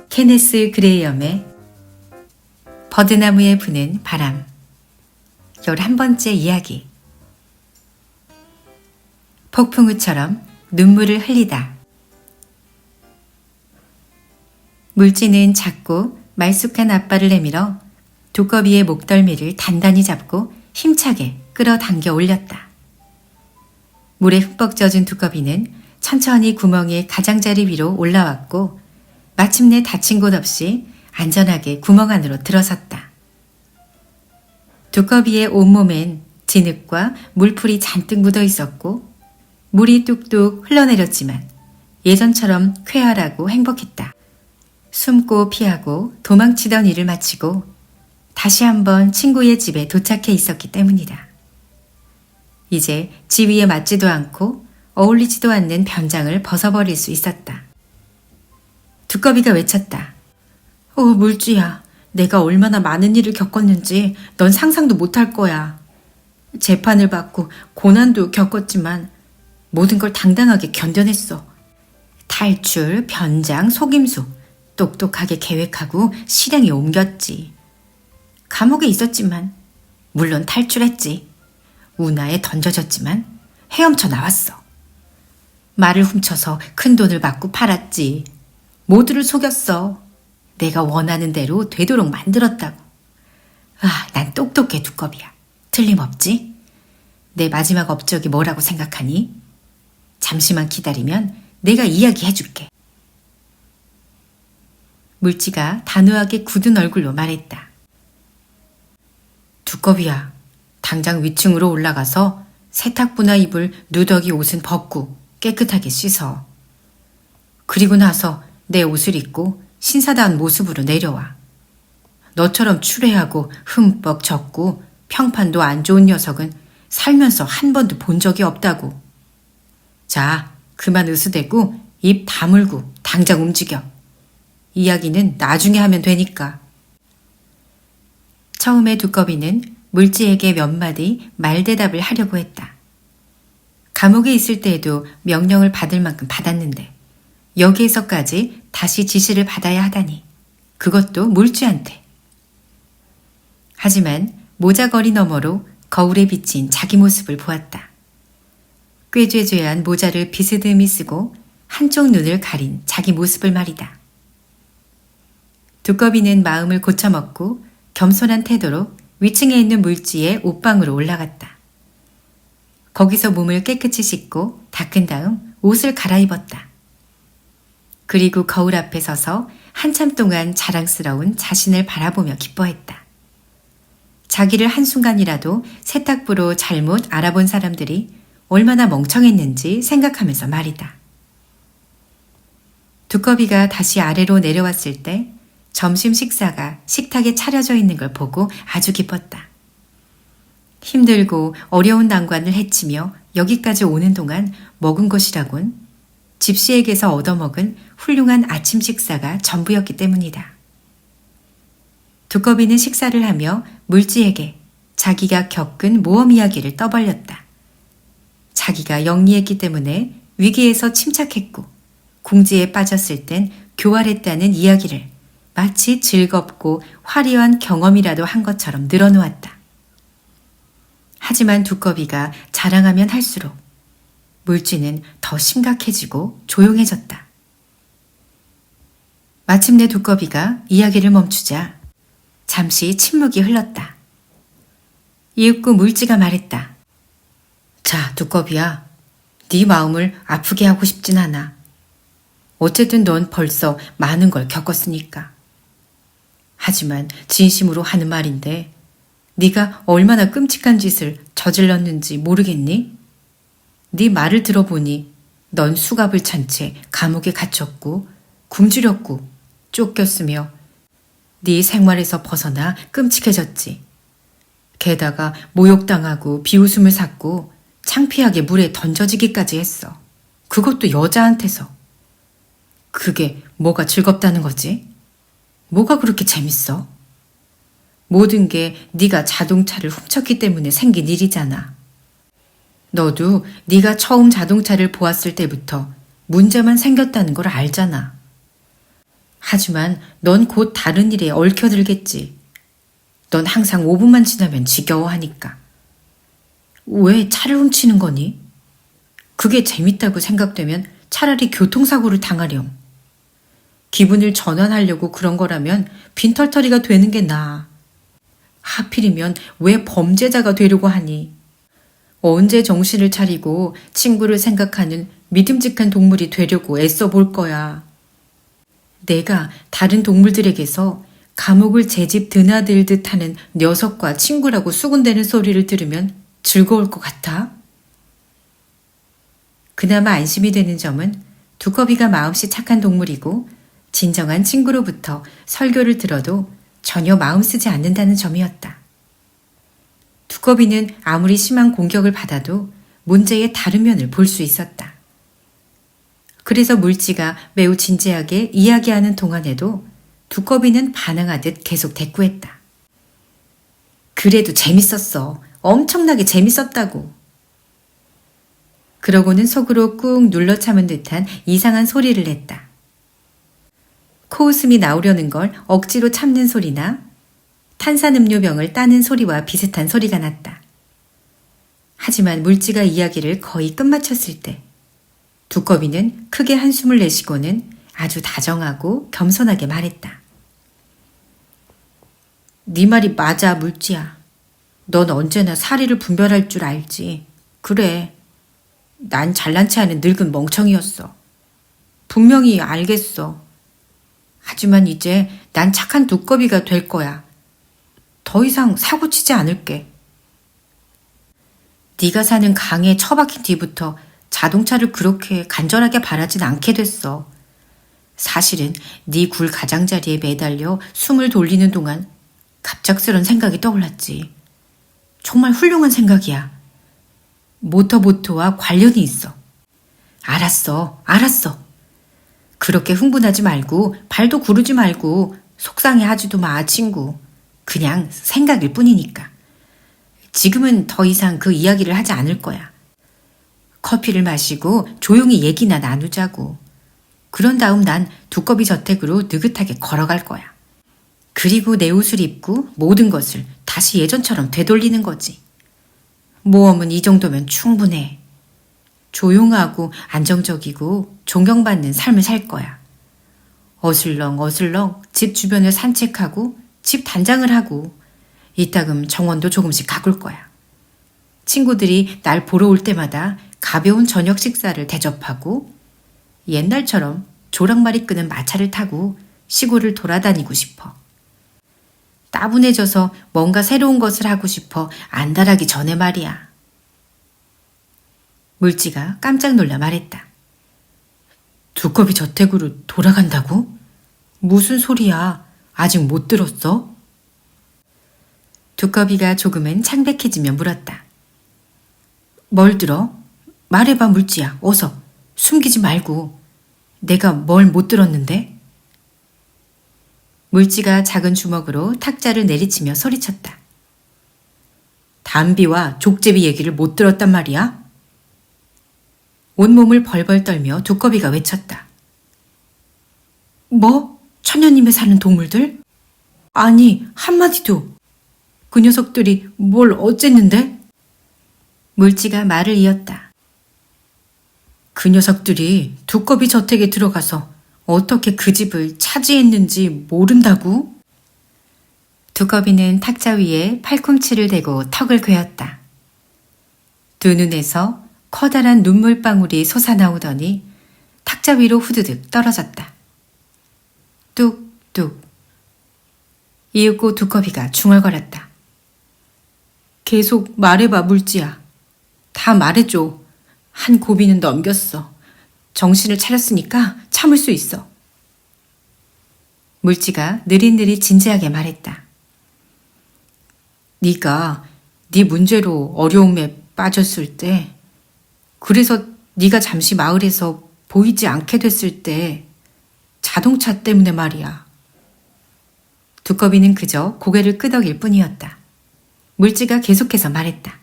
케네스 그레이엄의 버드나무에 부는 바람 11번째 이야기. 폭풍우처럼 눈물을 흘리다. 물지는 작고 말쑥한 앞발을 내밀어 두꺼비의 목덜미를 단단히 잡고 힘차게 끌어당겨 올렸다. 물에 흠뻑 젖은 두꺼비는 천천히 구멍의 가장자리 위로 올라왔고 마침내 다친 곳 없이 안전하게 구멍 안으로 들어섰다. 두꺼비의 온몸엔 진흙과 물풀이 잔뜩 묻어 있었고 물이 뚝뚝 흘러내렸지만 예전처럼 쾌활하고 행복했다. 숨고 피하고 도망치던 일을 마치고 다시 한번 친구의 집에 도착해 있었기 때문이다. 이제 지위에 맞지도 않고 어울리지도 않는 변장을 벗어버릴 수 있었다. 두꺼비가 외쳤다. 물지야, 내가 얼마나 많은 일을 겪었는지 넌 상상도 못할 거야. 재판을 받고 고난도 겪었지만 모든 걸 당당하게 견뎌냈어. 탈출, 변장, 속임수 똑똑하게 계획하고 실행에 옮겼지. 감옥에 있었지만 물론 탈출했지. 운하에 던져졌지만 헤엄쳐 나왔어. 말을 훔쳐서 큰 돈을 받고 팔았지. 모두를 속였어. 내가 원하는 대로 되도록 만들었다고. 난 똑똑해 두꺼비야. 틀림없지? 내 마지막 업적이 뭐라고 생각하니? 잠시만 기다리면 내가 이야기해줄게. 물지가 단호하게 굳은 얼굴로 말했다. 두꺼비야, 당장 위층으로 올라가서 세탁부나 입을 누더기 옷은 벗고 깨끗하게 씻어. 그리고 나서 내 옷을 입고 신사다운 모습으로 내려와. 너처럼 추레하고 흠뻑 젖고 평판도 안 좋은 녀석은 살면서 한 번도 본 적이 없다고. 자, 그만 으스대고 입 다물고 당장 움직여. 이야기는 나중에 하면 되니까. 처음에 두꺼비는 물지에게 몇 마디 말대답을 하려고 했다. 감옥에 있을 때에도 명령을 받을 만큼 받았는데 여기에서까지 다시 지시를 받아야 하다니. 그것도 물쥐한테. 하지만 모자거리 너머로 거울에 비친 자기 모습을 보았다. 꾀죄죄한 모자를 비스듬히 쓰고 한쪽 눈을 가린 자기 모습을 말이다. 두꺼비는 마음을 고쳐먹고 겸손한 태도로 위층에 있는 물쥐의 옷방으로 올라갔다. 거기서 몸을 깨끗이 씻고 닦은 다음 옷을 갈아입었다. 그리고 거울 앞에 서서 한참 동안 자랑스러운 자신을 바라보며 기뻐했다. 자기를 한순간이라도 세탁부로 잘못 알아본 사람들이 얼마나 멍청했는지 생각하면서 말이다. 두꺼비가 다시 아래로 내려왔을 때 점심 식사가 식탁에 차려져 있는 걸 보고 아주 기뻤다. 힘들고 어려운 난관을 헤치며 여기까지 오는 동안 먹은 것이라곤 집시에게서 얻어먹은 훌륭한 아침 식사가 전부였기 때문이다. 두꺼비는 식사를 하며 물쥐에게 자기가 겪은 모험 이야기를 떠벌렸다. 자기가 영리했기 때문에 위기에서 침착했고 궁지에 빠졌을 땐 교활했다는 이야기를 마치 즐겁고 화려한 경험이라도 한 것처럼 늘어놓았다. 하지만 두꺼비가 자랑하면 할수록 물쥐는 더 심각해지고 조용해졌다. 마침내 두꺼비가 이야기를 멈추자 잠시 침묵이 흘렀다. 이윽고 물쥐가 말했다. 자, 두꺼비야. 네 마음을 아프게 하고 싶진 않아. 어쨌든 넌 벌써 많은 걸 겪었으니까. 하지만 진심으로 하는 말인데 네가 얼마나 끔찍한 짓을 저질렀는지 모르겠니? 네 말을 들어보니 넌 수갑을 찬 채 감옥에 갇혔고 굶주렸고 쫓겼으며 네 생활에서 벗어나 끔찍해졌지. 게다가 모욕당하고 비웃음을 샀고 창피하게 물에 던져지기까지 했어. 그것도 여자한테서. 그게 뭐가 즐겁다는 거지? 뭐가 그렇게 재밌어? 모든 게 네가 자동차를 훔쳤기 때문에 생긴 일이잖아. 너도 네가 처음 자동차를 보았을 때부터 문제만 생겼다는 걸 알잖아. 하지만 넌 곧 다른 일에 얽혀들겠지. 넌 항상 5분만 지나면 지겨워하니까. 왜 차를 훔치는 거니? 그게 재밌다고 생각되면 차라리 교통사고를 당하렴. 기분을 전환하려고 그런 거라면 빈털터리가 되는 게 나아. 하필이면 왜 범죄자가 되려고 하니? 언제 정신을 차리고 친구를 생각하는 믿음직한 동물이 되려고 애써 볼 거야. 내가 다른 동물들에게서 감옥을 제 집 드나들듯 하는 녀석과 친구라고 수군대는 소리를 들으면 즐거울 것 같아? 그나마 안심이 되는 점은 두꺼비가 마음씨 착한 동물이고 진정한 친구로부터 설교를 들어도 전혀 마음 쓰지 않는다는 점이었다. 두꺼비는 아무리 심한 공격을 받아도 문제의 다른 면을 볼 수 있었다. 그래서 물지가 매우 진지하게 이야기하는 동안에도 두꺼비는 반항하듯 계속 대꾸했다. 그래도 재밌었어. 엄청나게 재밌었다고. 그러고는 속으로 꾹 눌러 참은 듯한 이상한 소리를 냈다. 코웃음이 나오려는 걸 억지로 참는 소리나 탄산음료병을 따는 소리와 비슷한 소리가 났다. 하지만 물지가 이야기를 거의 끝마쳤을 때 두꺼비는 크게 한숨을 내쉬고는 아주 다정하고 겸손하게 말했다. 네 말이 맞아, 물지야. 넌 언제나 사리를 분별할 줄 알지. 그래. 난 잘난 체 하는 늙은 멍청이였어. 분명히 알겠어. 하지만 이제 난 착한 두꺼비가 될 거야. 더 이상 사고치지 않을게. 네가 사는 강에 처박힌 뒤부터 자동차를 그렇게 간절하게 바라진 않게 됐어. 사실은 네 굴 가장자리에 매달려 숨을 돌리는 동안 갑작스런 생각이 떠올랐지. 정말 훌륭한 생각이야. 모터보트와 관련이 있어. 알았어. 그렇게 흥분하지 말고 발도 구르지 말고 속상해하지도 마, 친구. 그냥 생각일 뿐이니까. 지금은 더 이상 그 이야기를 하지 않을 거야. 커피를 마시고 조용히 얘기나 나누자고. 그런 다음 난 두꺼비 저택으로 느긋하게 걸어갈 거야. 그리고 내 옷을 입고 모든 것을 다시 예전처럼 되돌리는 거지. 모험은 이 정도면 충분해. 조용하고 안정적이고 존경받는 삶을 살 거야. 어슬렁 집 주변을 산책하고 집 단장을 하고 이따금 정원도 조금씩 가꿀 거야. 친구들이 날 보러 올 때마다 가벼운 저녁 식사를 대접하고 옛날처럼 조랑말이 끄는 마차를 타고 시골을 돌아다니고 싶어. 따분해져서 뭔가 새로운 것을 하고 싶어 안달하기 전에 말이야. 물지가 깜짝 놀라 말했다. 두꺼비 저택으로 돌아간다고? 무슨 소리야? 아직 못 들었어? 두꺼비가 조금은 창백해지며 물었다. 뭘 들어? 말해봐, 물지야. 어서. 숨기지 말고. 내가 뭘 못 들었는데? 물지가 작은 주먹으로 탁자를 내리치며 소리쳤다. 담비와 족제비 얘기를 못 들었단 말이야? 온몸을 벌벌 떨며 두꺼비가 외쳤다. 뭐? 천녀님의 사는 동물들? 아니, 한마디도. 그 녀석들이 뭘 어쨌는데? 물지가 말을 이었다. 그 녀석들이 두꺼비 저택에 들어가서 어떻게 그 집을 차지했는지 모른다고? 두꺼비는 탁자 위에 팔꿈치를 대고 턱을 괴었다. 두 눈에서 커다란 눈물방울이 솟아나오더니 탁자 위로 후두둑 떨어졌다. 뚝뚝. 이윽고 두꺼비가 중얼거렸다. 계속 말해봐, 물지야. 다 말해줘. 한 고비는 넘겼어. 정신을 차렸으니까 참을 수 있어. 물지가 느릿느릿 진지하게 말했다. 네가 네 문제로 어려움에 빠졌을 때, 그래서 네가 잠시 마을에서 보이지 않게 됐을 때 자동차 때문에 말이야. 두꺼비는 그저 고개를 끄덕일 뿐이었다. 물지가 계속해서 말했다.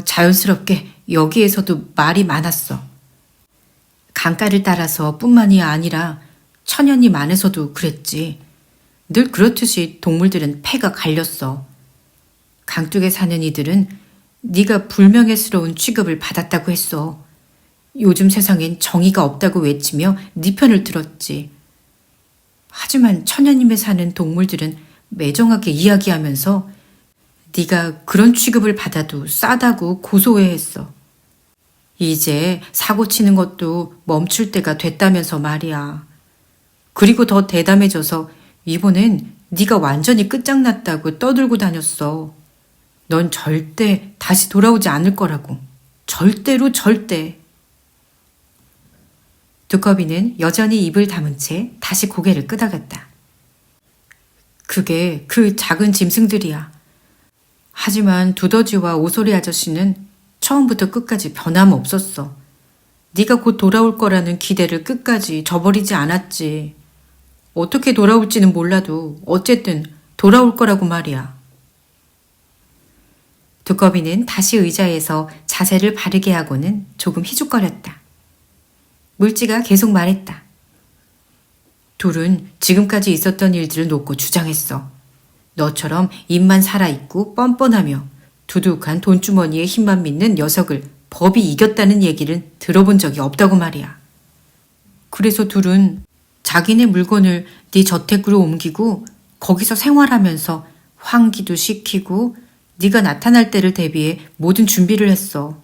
자연스럽게 여기에서도 말이 많았어. 강가를 따라서 뿐만이 아니라 천연님 안에서도 그랬지. 늘 그렇듯이 동물들은 폐가 갈렸어. 강둑에 사는 이들은 네가 불명예스러운 취급을 받았다고 했어. 요즘 세상엔 정의가 없다고 외치며 네 편을 들었지. 하지만 천연님에 사는 동물들은 매정하게 이야기하면서 네가 그런 취급을 받아도 싸다고 고소해했어. 이제 사고 치는 것도 멈출 때가 됐다면서 말이야. 그리고 더 대담해져서 이번엔 네가 완전히 끝장났다고 떠들고 다녔어. 넌 절대 다시 돌아오지 않을 거라고. 절대로 절대. 두꺼비는 여전히 입을 다문 채 다시 고개를 끄덕였다. 그게 그 작은 짐승들이야. 하지만 두더지와 오소리 아저씨는 처음부터 끝까지 변함없었어. 네가 곧 돌아올 거라는 기대를 끝까지 저버리지 않았지. 어떻게 돌아올지는 몰라도 어쨌든 돌아올 거라고 말이야. 두꺼비는 다시 의자에서 자세를 바르게 하고는 조금 희죽거렸다. 물지가 계속 말했다. 둘은 지금까지 있었던 일들을 놓고 주장했어. 너처럼 입만 살아있고 뻔뻔하며 두둑한 돈주머니에 힘만 믿는 녀석을 법이 이겼다는 얘기를 들어본 적이 없다고 말이야. 그래서 둘은 자기네 물건을 네 저택으로 옮기고 거기서 생활하면서 환기도 시키고 네가 나타날 때를 대비해 모든 준비를 했어.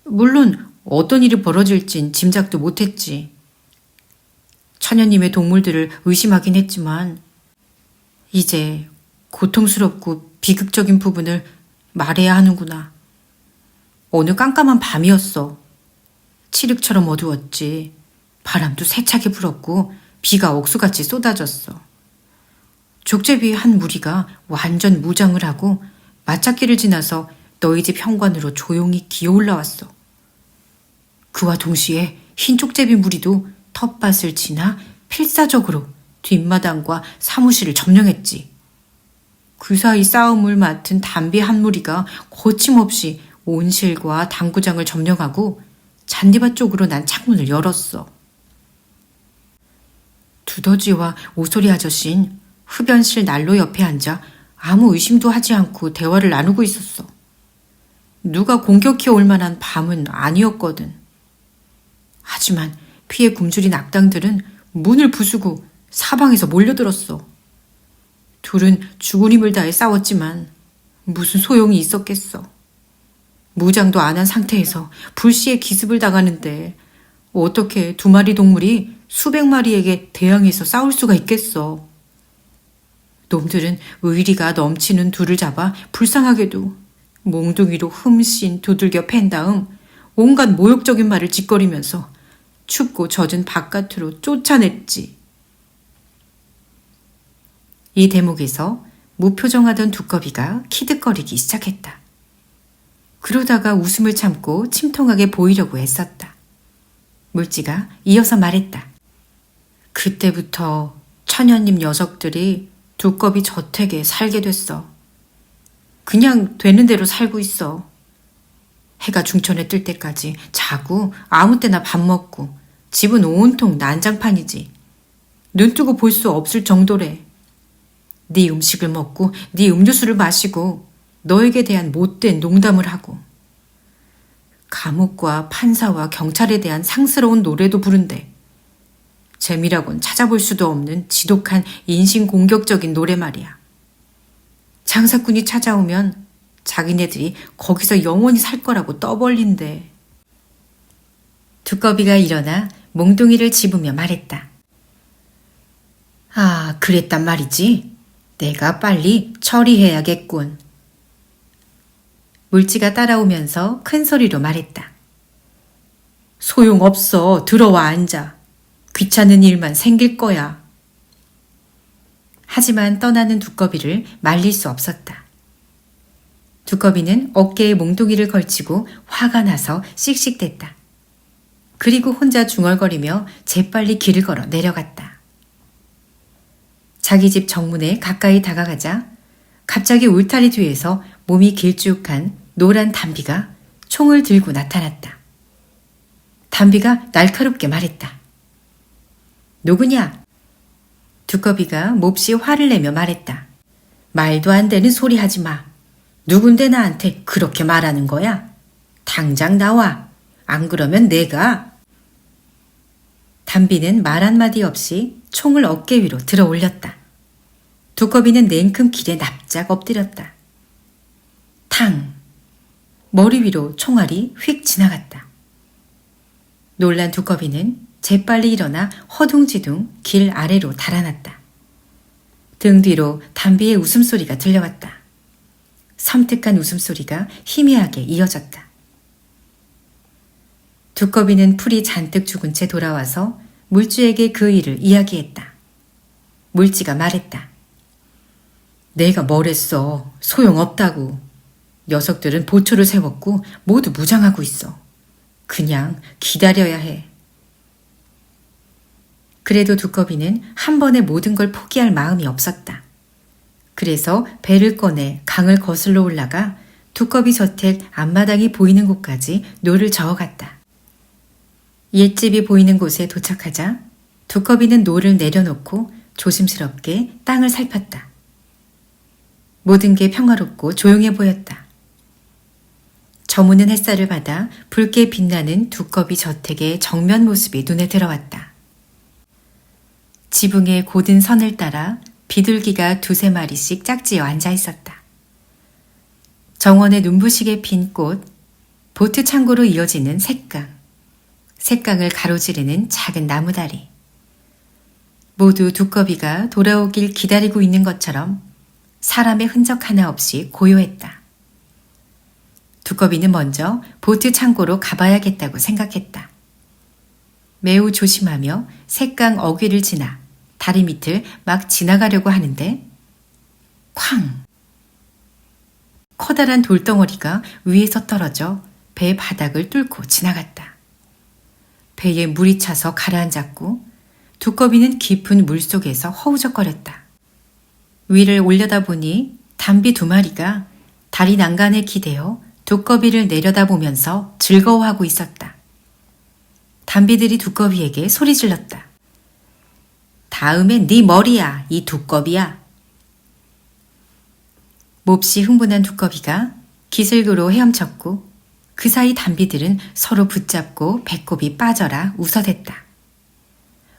물론 어떤 일이 벌어질진 짐작도 못했지. 천연님의 동물들을 의심하긴 했지만 이제 고통스럽고 비극적인 부분을 말해야 하는구나. 어느 깜깜한 밤이었어. 칠흑처럼 어두웠지. 바람도 세차게 불었고 비가 억수같이 쏟아졌어. 족제비 한 무리가 완전 무장을 하고 마차길을 지나서 너희 집 현관으로 조용히 기어 올라왔어. 그와 동시에 흰 족제비 무리도 텃밭을 지나 필사적으로 뒷마당과 사무실을 점령했지. 그 사이 싸움을 맡은 담비 한 무리가 거침없이 온실과 당구장을 점령하고 잔디밭 쪽으로 난 창문을 열었어. 두더지와 오소리 아저씨는 흡연실 난로 옆에 앉아 아무 의심도 하지 않고 대화를 나누고 있었어. 누가 공격해 올 만한 밤은 아니었거든. 하지만 피에 굶주린 악당들은 문을 부수고 사방에서 몰려들었어. 둘은 죽은 힘을 다해 싸웠지만 무슨 소용이 있었겠어. 무장도 안 한 상태에서 불시에 기습을 당하는데 어떻게 두 마리 동물이 수백 마리에게 대항해서 싸울 수가 있겠어. 놈들은 의리가 넘치는 둘을 잡아 불쌍하게도 몽둥이로 흠씬 두들겨 팬 다음 온갖 모욕적인 말을 짓거리면서 춥고 젖은 바깥으로 쫓아냈지. 이 대목에서 무표정하던 두꺼비가 키득거리기 시작했다. 그러다가 웃음을 참고 침통하게 보이려고 애썼다. 물지가 이어서 말했다. 그때부터 천연님 녀석들이 두꺼비 저택에 살게 됐어. 그냥 되는 대로 살고 있어. 해가 중천에 뜰 때까지 자고 아무 때나 밥 먹고 집은 온통 난장판이지. 눈 뜨고 볼 수 없을 정도래. 네 음식을 먹고 네 음료수를 마시고 너에게 대한 못된 농담을 하고 감옥과 판사와 경찰에 대한 상스러운 노래도 부른대. 재미라곤 찾아볼 수도 없는 지독한 인신공격적인 노래 말이야. 장사꾼이 찾아오면 자기네들이 거기서 영원히 살 거라고 떠벌린대. 두꺼비가 일어나 몽둥이를 집으며 말했다. 아, 그랬단 말이지. 내가 빨리 처리해야겠군. 물지가 따라오면서 큰 소리로 말했다. 소용없어. 들어와 앉아. 귀찮은 일만 생길 거야. 하지만 떠나는 두꺼비를 말릴 수 없었다. 두꺼비는 어깨에 몽둥이를 걸치고 화가 나서 씩씩댔다. 그리고 혼자 중얼거리며 재빨리 길을 걸어 내려갔다. 자기 집 정문에 가까이 다가가자 갑자기 울타리 뒤에서 몸이 길쭉한 노란 담비가 총을 들고 나타났다. 담비가 날카롭게 말했다. 누구냐? 두꺼비가 몹시 화를 내며 말했다. 말도 안 되는 소리 하지 마. 누군데 나한테 그렇게 말하는 거야? 당장 나와. 안 그러면 내가. 담비는 말 한마디 없이 총을 어깨 위로 들어 올렸다. 두꺼비는 냉큼 길에 납작 엎드렸다. 탕! 머리 위로 총알이 휙 지나갔다. 놀란 두꺼비는 재빨리 일어나 허둥지둥 길 아래로 달아났다. 등 뒤로 담비의 웃음소리가 들려왔다. 섬뜩한 웃음소리가 희미하게 이어졌다. 두꺼비는 풀이 잔뜩 죽은 채 돌아와서 물쥐에게 그 일을 이야기했다. 물쥐가 말했다. 내가 뭘 했어. 소용없다고. 녀석들은 보초를 세웠고 모두 무장하고 있어. 그냥 기다려야 해. 그래도 두꺼비는 한 번에 모든 걸 포기할 마음이 없었다. 그래서 배를 꺼내 강을 거슬러 올라가 두꺼비 저택 앞마당이 보이는 곳까지 노를 저어갔다. 옛집이 보이는 곳에 도착하자 두꺼비는 노를 내려놓고 조심스럽게 땅을 살폈다. 모든 게 평화롭고 조용해 보였다. 저무는 햇살을 받아 붉게 빛나는 두꺼비 저택의 정면 모습이 눈에 들어왔다. 지붕의 고든 선을 따라 비둘기가 두세 마리씩 짝지어 앉아 있었다. 정원의 눈부시게 핀 꽃, 보트 창고로 이어지는 색강, 색강을 가로지르는 작은 나무다리. 모두 두꺼비가 돌아오길 기다리고 있는 것처럼 사람의 흔적 하나 없이 고요했다. 두꺼비는 먼저 보트 창고로 가봐야겠다고 생각했다. 매우 조심하며 색강 어귀를 지나 다리 밑을 막 지나가려고 하는데 쾅! 커다란 돌덩어리가 위에서 떨어져 배 바닥을 뚫고 지나갔다. 배에 물이 차서 가라앉았고 두꺼비는 깊은 물속에서 허우적거렸다. 위를 올려다보니 담비 2마리가 다리 난간에 기대어 두꺼비를 내려다보면서 즐거워하고 있었다. 담비들이 두꺼비에게 소리 질렀다. 다음엔 네 머리야, 이 두꺼비야. 몹시 흥분한 두꺼비가 기슭으로 헤엄쳤고 그 사이 담비들은 서로 붙잡고 배꼽이 빠져라 웃어댔다.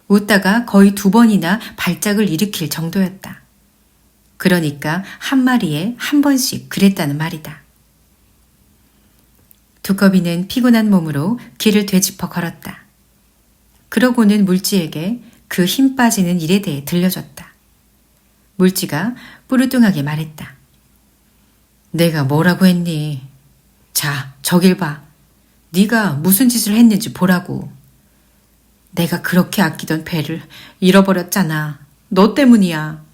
웃다가 거의 2번이나 발작을 일으킬 정도였다. 그러니까 한 마리에 한 번씩 그랬다는 말이다. 두꺼비는 피곤한 몸으로 길을 되짚어 걸었다. 그러고는 물쥐에게 그 힘 빠지는 일에 대해 들려줬다. 물쥐가 뿌르뚱하게 말했다. 내가 뭐라고 했니? 자, 저길 봐. 네가 무슨 짓을 했는지 보라고. 내가 그렇게 아끼던 배를 잃어버렸잖아. 너 때문이야.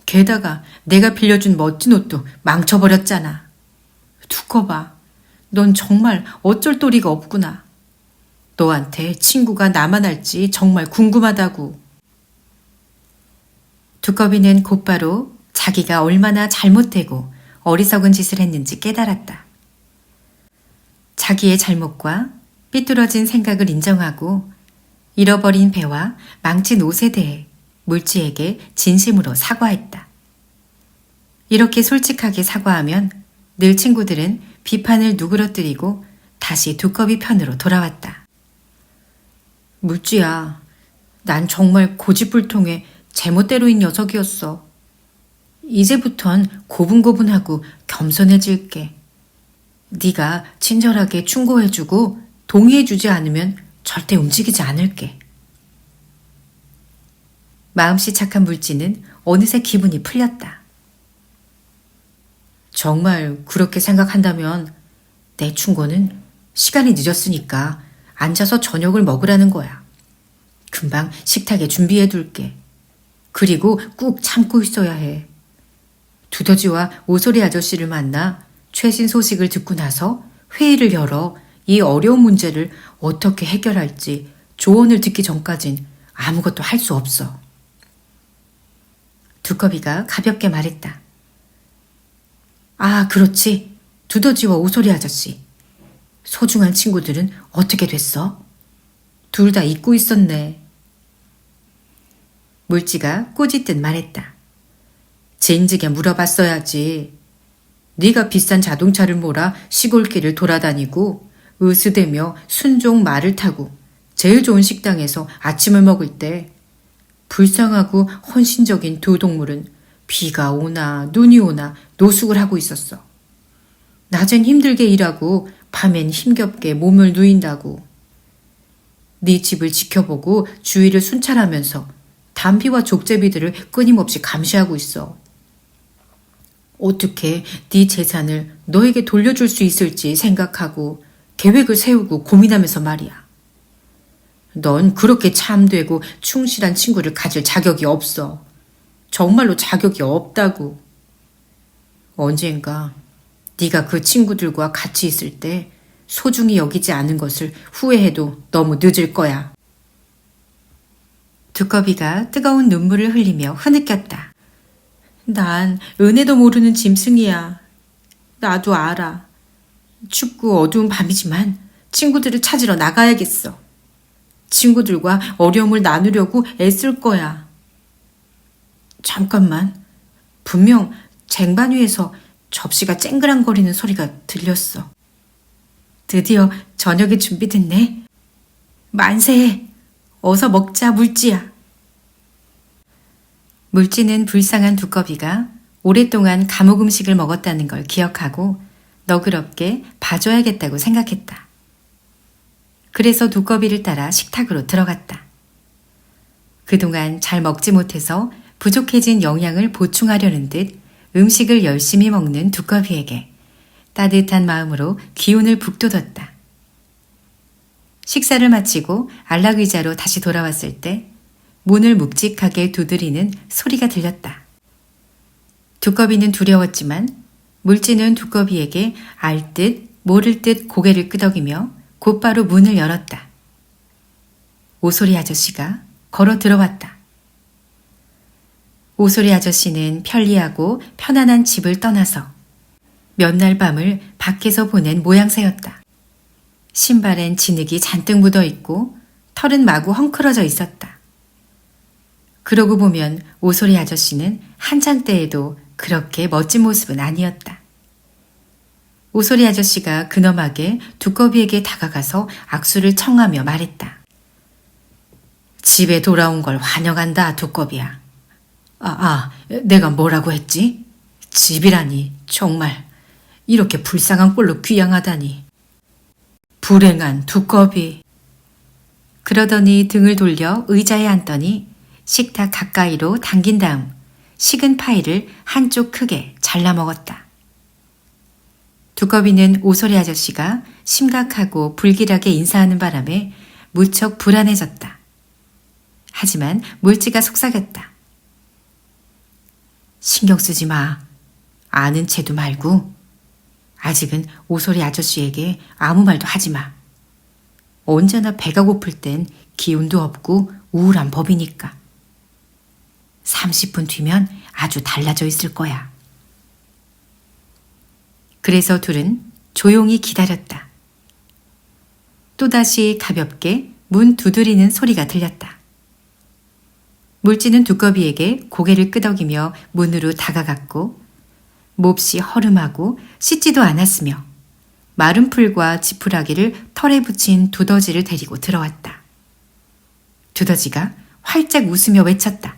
게다가 내가 빌려준 멋진 옷도 망쳐버렸잖아. 두고 봐. 넌 정말 어쩔 도리가 없구나. 너한테 친구가 나만 할지 정말 궁금하다고. 두꺼비는 곧바로 자기가 얼마나 잘못되고 어리석은 짓을 했는지 깨달았다. 자기의 잘못과 삐뚤어진 생각을 인정하고 잃어버린 배와 망친 옷에 대해 물쥐에게 진심으로 사과했다. 이렇게 솔직하게 사과하면 늘 친구들은 비판을 누그러뜨리고 다시 두꺼비 편으로 돌아왔다. 물쥐야, 난 정말 고집불통의 제멋대로인 녀석이었어. 이제부턴 고분고분하고 겸손해질게. 네가 친절하게 충고해주고 동의해주지 않으면 절대 움직이지 않을게. 마음씨 착한 물쥐는 어느새 기분이 풀렸다. 정말 그렇게 생각한다면 내 충고는 시간이 늦었으니까 앉아서 저녁을 먹으라는 거야. 금방 식탁에 준비해둘게. 그리고 꾹 참고 있어야 해. 두더지와 오소리 아저씨를 만나 최신 소식을 듣고 나서 회의를 열어 이 어려운 문제를 어떻게 해결할지 조언을 듣기 전까진 아무것도 할 수 없어. 두꺼비가 가볍게 말했다. 아, 그렇지. 두더지와 오소리 아저씨. 소중한 친구들은 어떻게 됐어? 둘 다 잊고 있었네. 물지가 꼬짓듯 말했다. 진즉에 물어봤어야지. 네가 비싼 자동차를 몰아 시골길을 돌아다니고 으스대며 순종 말을 타고 제일 좋은 식당에서 아침을 먹을 때 불쌍하고 헌신적인 두 동물은 비가 오나 눈이 오나 노숙을 하고 있었어. 낮엔 힘들게 일하고 밤엔 힘겹게 몸을 누인다고. 네 집을 지켜보고 주위를 순찰하면서 담비와 족제비들을 끊임없이 감시하고 있어. 어떻게 네 재산을 너에게 돌려줄 수 있을지 생각하고 계획을 세우고 고민하면서 말이야. 넌 그렇게 참되고 충실한 친구를 가질 자격이 없어. 정말로 자격이 없다고. 언젠가 네가 그 친구들과 같이 있을 때 소중히 여기지 않은 것을 후회해도 너무 늦을 거야. 두꺼비가 뜨거운 눈물을 흘리며 흐느꼈다. 난 은혜도 모르는 짐승이야. 나도 알아. 춥고 어두운 밤이지만 친구들을 찾으러 나가야겠어. 친구들과 어려움을 나누려고 애쓸 거야. 잠깐만. 분명 쟁반 위에서 접시가 쨍그랑거리는 소리가 들렸어. 드디어 저녁이 준비됐네. 만세! 어서 먹자, 물지야. 물지는 불쌍한 두꺼비가 오랫동안 감옥 음식을 먹었다는 걸 기억하고 너그럽게 봐줘야겠다고 생각했다. 그래서 두꺼비를 따라 식탁으로 들어갔다. 그동안 잘 먹지 못해서 부족해진 영양을 보충하려는 듯 음식을 열심히 먹는 두꺼비에게 따뜻한 마음으로 기운을 북돋웠다. 식사를 마치고 안락의자로 다시 돌아왔을 때 문을 묵직하게 두드리는 소리가 들렸다. 두꺼비는 두려웠지만 물지는 두꺼비에게 알 듯 모를 듯 고개를 끄덕이며 곧바로 문을 열었다. 오소리 아저씨가 걸어 들어왔다. 오소리 아저씨는 편리하고 편안한 집을 떠나서 몇 날 밤을 밖에서 보낸 모양새였다. 신발엔 진흙이 잔뜩 묻어 있고 털은 마구 헝클어져 있었다. 그러고 보면 오소리 아저씨는 한창 때에도 그렇게 멋진 모습은 아니었다. 오소리 아저씨가 근엄하게 두꺼비에게 다가가서 악수를 청하며 말했다. 집에 돌아온 걸 환영한다, 두꺼비야. 내가 뭐라고 했지? 집이라니, 정말. 이렇게 불쌍한 꼴로 귀양하다니. 불행한 두꺼비. 그러더니 등을 돌려 의자에 앉더니 식탁 가까이로 당긴 다음 식은 파이를 한쪽 크게 잘라 먹었다. 두꺼비는 오소리 아저씨가 심각하고 불길하게 인사하는 바람에 무척 불안해졌다. 하지만 물지가 속삭였다. 신경 쓰지 마. 아는 체도 말고 아직은 오소리 아저씨에게 아무 말도 하지 마. 언제나 배가 고플 땐 기운도 없고 우울한 법이니까. 30분 뒤면 아주 달라져 있을 거야. 그래서 둘은 조용히 기다렸다. 또다시 가볍게 문 두드리는 소리가 들렸다. 물지는 두꺼비에게 고개를 끄덕이며 문으로 다가갔고 몹시 허름하고 씻지도 않았으며 마른 풀과 지푸라기를 털에 붙인 두더지를 데리고 들어왔다. 두더지가 활짝 웃으며 외쳤다.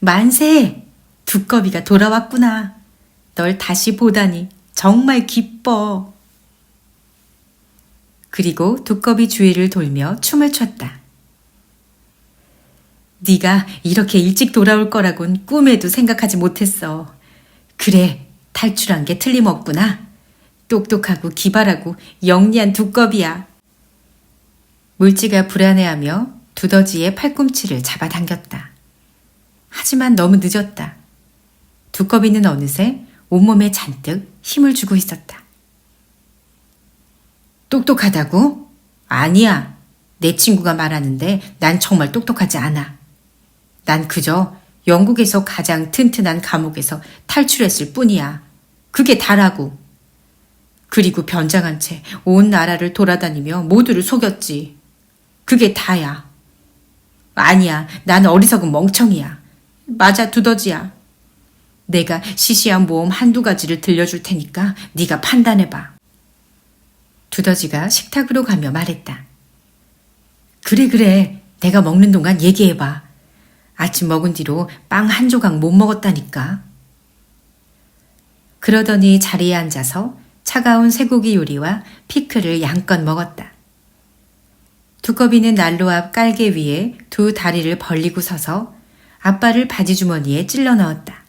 만세! 두꺼비가 돌아왔구나. 널 다시 보다니 정말 기뻐. 그리고 두꺼비 주위를 돌며 춤을 췄다. 네가 이렇게 일찍 돌아올 거라곤 꿈에도 생각하지 못했어. 그래, 탈출한 게 틀림없구나. 똑똑하고 기발하고 영리한 두꺼비야. 물지가 불안해하며 두더지의 팔꿈치를 잡아당겼다. 하지만 너무 늦었다. 두꺼비는 어느새 온몸에 잔뜩 힘을 주고 있었다. 똑똑하다고? 아니야. 내 친구가 말하는데 난 정말 똑똑하지 않아. 난 그저 영국에서 가장 튼튼한 감옥에서 탈출했을 뿐이야. 그게 다라고. 그리고 변장한 채 온 나라를 돌아다니며 모두를 속였지. 그게 다야. 아니야, 난 어리석은 멍청이야. 맞아, 두더지야. 내가 시시한 모험 한두 가지를 들려줄 테니까 네가 판단해봐. 두더지가 식탁으로 가며 말했다. 그래. 내가 먹는 동안 얘기해봐. 아침 먹은 뒤로 빵 한 조각 못 먹었다니까. 그러더니 자리에 앉아서 차가운 쇠고기 요리와 피클을 양껏 먹었다. 두꺼비는 난로 앞 깔개 위에 두 다리를 벌리고 서서 앞발을 바지 주머니에 찔러 넣었다.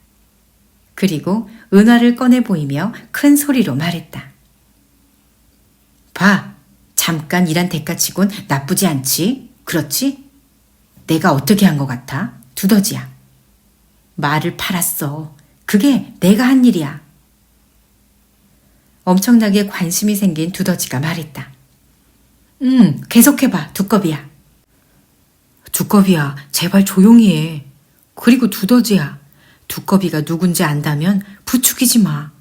그리고 은화를 꺼내 보이며 큰 소리로 말했다. 봐, 잠깐 일한 대가치곤 나쁘지 않지? 그렇지? 내가 어떻게 한 것 같아? 두더지야. 말을 팔았어. 그게 내가 한 일이야. 엄청나게 관심이 생긴 두더지가 말했다. 계속해봐, 두꺼비야. 두꺼비야, 제발 조용히 해. 그리고 두더지야, 두꺼비가 누군지 안다면 부추기지 마.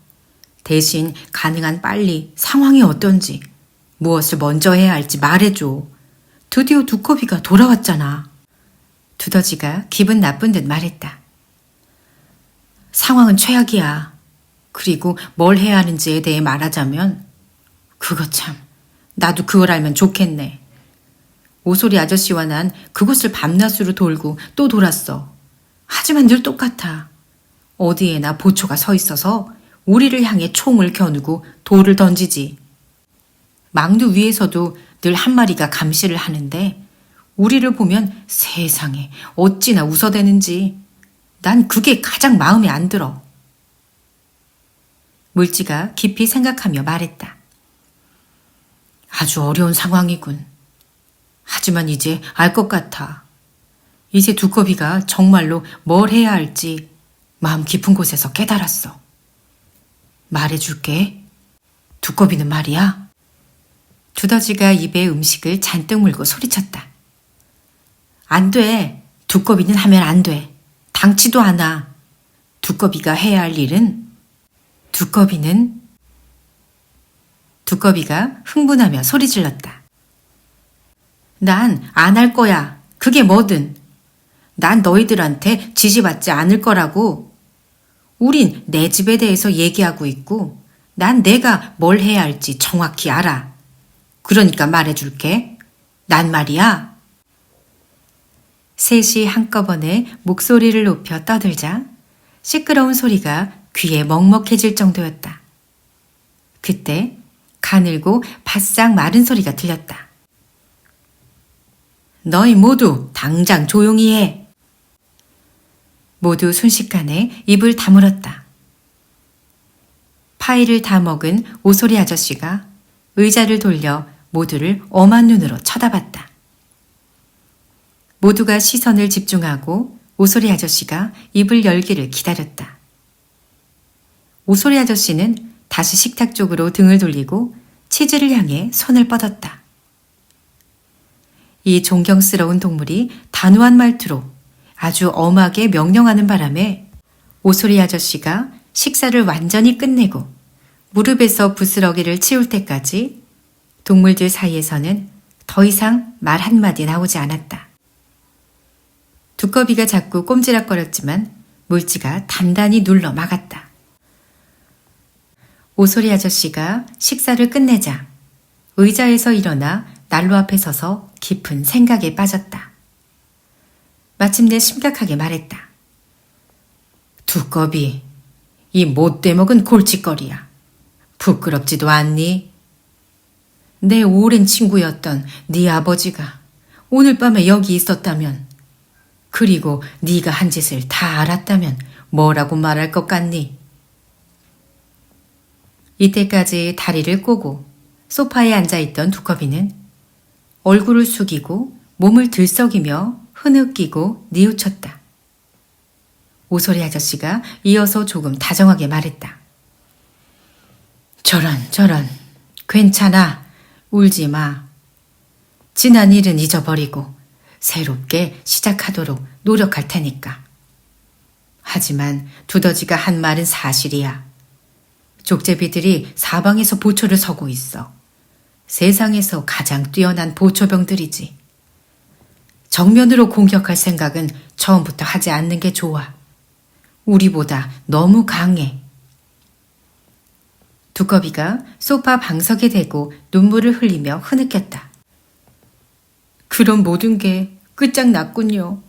대신 가능한 빨리 상황이 어떤지, 무엇을 먼저 해야 할지 말해줘. 드디어 두꺼비가 돌아왔잖아. 두더지가 기분 나쁜 듯 말했다. 상황은 최악이야. 그리고 뭘 해야 하는지에 대해 말하자면, 그거 참, 나도 그걸 알면 좋겠네. 오소리 아저씨와 난 그곳을 밤낮으로 돌고 또 돌았어. 하지만 늘 똑같아. 어디에나 보초가 서 있어서 우리를 향해 총을 겨누고 돌을 던지지. 망두 위에서도 늘 한 마리가 감시를 하는데 우리를 보면 세상에 어찌나 웃어대는지 난 그게 가장 마음에 안 들어. 물지가 깊이 생각하며 말했다. 아주 어려운 상황이군. 하지만 이제 알 것 같아. 이제 두꺼비가 정말로 뭘 해야 할지 마음 깊은 곳에서 깨달았어. 말해줄게. 두꺼비는 말이야. 두더지가 입에 음식을 잔뜩 물고 소리쳤다. 안 돼. 두꺼비는 하면 안 돼. 당치도 않아. 두꺼비가 해야 할 일은 두꺼비가 흥분하며 소리 질렀다. 난 안 할 거야. 그게 뭐든. 난 너희들한테 지시받지 않을 거라고. 우린 내 집에 대해서 얘기하고 있고 난 내가 뭘 해야 할지 정확히 알아. 그러니까 말해줄게. 난 말이야. 셋이 한꺼번에 목소리를 높여 떠들자 시끄러운 소리가 귀에 먹먹해질 정도였다. 그때 가늘고 바싹 마른 소리가 들렸다. 너희 모두 당장 조용히 해. 모두 순식간에 입을 다물었다. 파이를 다 먹은 오소리 아저씨가 의자를 돌려 모두를 엄한 눈으로 쳐다봤다. 모두가 시선을 집중하고 오소리 아저씨가 입을 열기를 기다렸다. 오소리 아저씨는 다시 식탁 쪽으로 등을 돌리고 치즈를 향해 손을 뻗었다. 이 존경스러운 동물이 단호한 말투로 아주 엄하게 명령하는 바람에 오소리 아저씨가 식사를 완전히 끝내고 무릎에서 부스러기를 치울 때까지 동물들 사이에서는 더 이상 말 한마디 나오지 않았다. 두꺼비가 자꾸 꼼지락거렸지만 물지가 단단히 눌러 막았다. 오소리 아저씨가 식사를 끝내자 의자에서 일어나 난로 앞에 서서 깊은 생각에 빠졌다. 마침내 심각하게 말했다. 두꺼비, 이 못돼 먹은 골칫거리야. 부끄럽지도 않니? 내 오랜 친구였던 네 아버지가 오늘 밤에 여기 있었다면, 그리고 네가 한 짓을 다 알았다면 뭐라고 말할 것 같니? 이때까지 다리를 꼬고 소파에 앉아있던 두꺼비는 얼굴을 숙이고 몸을 들썩이며 흐느끼고 뉘우쳤다. 오소리 아저씨가 이어서 조금 다정하게 말했다. 저런, 괜찮아. 울지 마. 지난 일은 잊어버리고 새롭게 시작하도록 노력할 테니까. 하지만 두더지가 한 말은 사실이야. 족제비들이 사방에서 보초를 서고 있어. 세상에서 가장 뛰어난 보초병들이지. 정면으로 공격할 생각은 처음부터 하지 않는 게 좋아. 우리보다 너무 강해. 두꺼비가 소파 방석에 대고 눈물을 흘리며 흐느꼈다. 그런 모든 게 끝장났군요.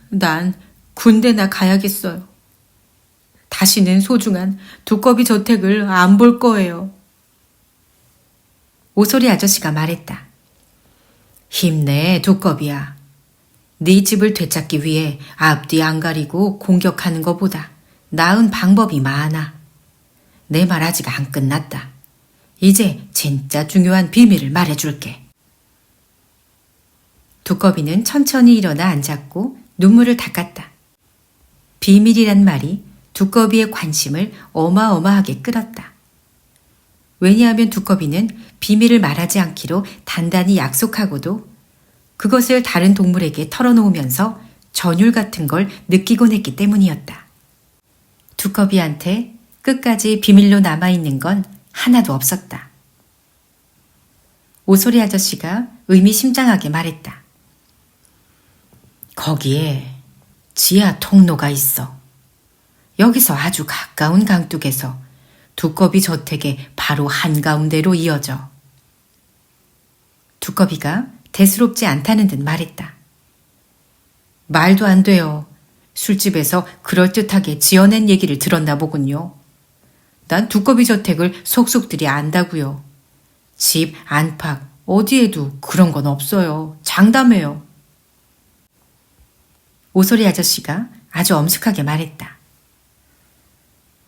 난 군대나 가야겠어요. 다시는 소중한 두꺼비 저택을 안 볼 거예요. 오소리 아저씨가 말했다. 힘내, 두꺼비야. 네 집을 되찾기 위해 앞뒤 안 가리고 공격하는 것보다 나은 방법이 많아. 내 말 아직 안 끝났다. 이제 진짜 중요한 비밀을 말해줄게. 두꺼비는 천천히 일어나 앉았고 눈물을 닦았다. 비밀이란 말이 두꺼비의 관심을 어마어마하게 끌었다. 왜냐하면 두꺼비는 비밀을 말하지 않기로 단단히 약속하고도 그것을 다른 동물에게 털어놓으면서 전율 같은 걸 느끼곤 했기 때문이었다. 두꺼비한테 끝까지 비밀로 남아있는 건 하나도 없었다. 오소리 아저씨가 의미심장하게 말했다. 거기에 지하 통로가 있어. 여기서 아주 가까운 강둑에서 두꺼비 저택의 바로 한가운데로 이어져. 두꺼비가 대수롭지 않다는 듯 말했다. 말도 안 돼요. 술집에서 그럴듯하게 지어낸 얘기를 들었나 보군요. 난 두꺼비 저택을 속속들이 안다고요. 집 안팎 어디에도 그런 건 없어요. 장담해요. 오소리 아저씨가 아주 엄숙하게 말했다.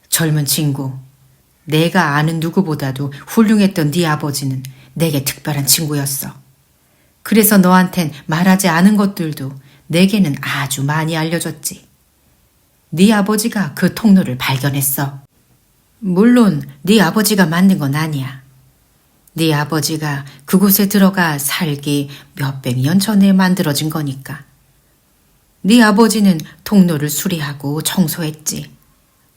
젊은 친구, 내가 아는 누구보다도 훌륭했던 네 아버지는 내게 특별한 친구였어. 그래서 너한텐 말하지 않은 것들도 내게는 아주 많이 알려줬지. 네 아버지가 그 통로를 발견했어. 물론 네 아버지가 만든 건 아니야. 네 아버지가 그곳에 들어가 살기 몇백 년 전에 만들어진 거니까. 네 아버지는 통로를 수리하고 청소했지.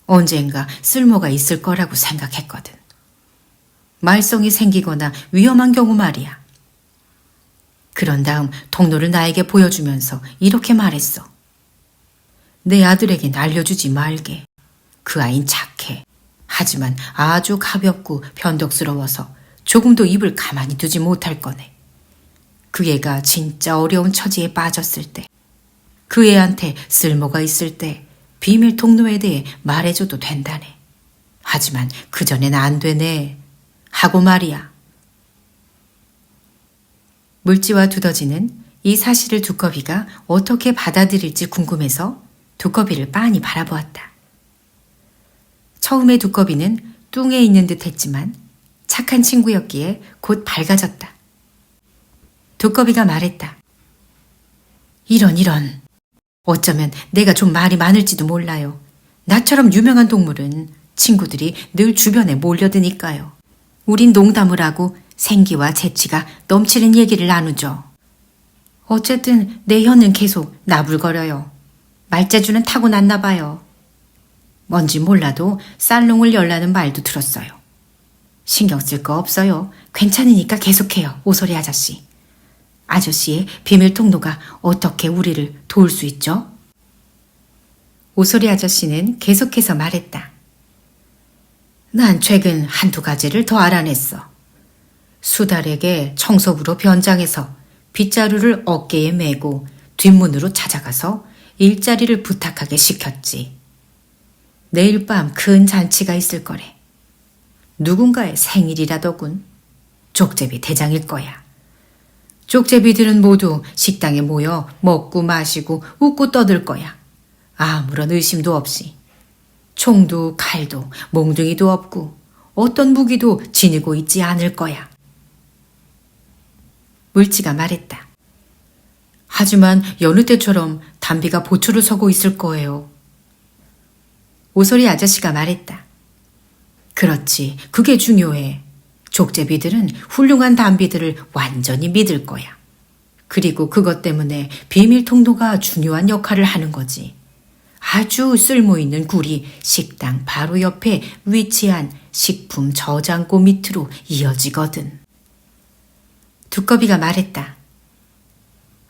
언젠가 쓸모가 있을 거라고 생각했거든. 말썽이 생기거나 위험한 경우 말이야. 그런 다음 통로를 나에게 보여주면서 이렇게 말했어. 내 아들에겐 알려주지 말게. 그 아인 착해. 하지만 아주 가볍고 변덕스러워서 조금도 입을 가만히 두지 못할 거네. 그 애가 진짜 어려운 처지에 빠졌을 때, 그 애한테 쓸모가 있을 때 비밀 통로에 대해 말해줘도 된다네. 하지만 그전엔 안 되네. 하고 말이야. 물지와 두더지는 이 사실을 두꺼비가 어떻게 받아들일지 궁금해서 두꺼비를 빤히 바라보았다. 처음에 두꺼비는 뚱에 있는 듯 했지만 착한 친구였기에 곧 밝아졌다. 두꺼비가 말했다. 이런. 어쩌면 내가 좀 말이 많을지도 몰라요. 나처럼 유명한 동물은 친구들이 늘 주변에 몰려드니까요. 우린 농담을 하고 생기와 재치가 넘치는 얘기를 나누죠. 어쨌든 내 혀는 계속 나불거려요. 말재주는 타고났나 봐요. 뭔지 몰라도 쌀농을 열라는 말도 들었어요. 신경 쓸 거 없어요. 괜찮으니까 계속해요, 오소리 아저씨. 아저씨의 비밀 통로가 어떻게 우리를 도울 수 있죠? 오소리 아저씨는 계속해서 말했다. 난 최근 한두 가지를 더 알아냈어. 수달에게 청소부로 변장해서 빗자루를 어깨에 메고 뒷문으로 찾아가서 일자리를 부탁하게 시켰지. 내일 밤 큰 잔치가 있을 거래. 누군가의 생일이라더군. 족제비 대장일 거야. 족제비들은 모두 식당에 모여 먹고 마시고 웃고 떠들 거야. 아무런 의심도 없이. 총도 칼도 몽둥이도 없고 어떤 무기도 지니고 있지 않을 거야. 물지가 말했다. 하지만 여느 때처럼 담비가 보초를 서고 있을 거예요. 오소리 아저씨가 말했다. 그렇지, 그게 중요해. 족제비들은 훌륭한 담비들을 완전히 믿을 거야. 그리고 그것 때문에 비밀 통로가 중요한 역할을 하는 거지. 아주 쓸모있는 굴이 식당 바로 옆에 위치한 식품 저장고 밑으로 이어지거든. 두꺼비가 말했다.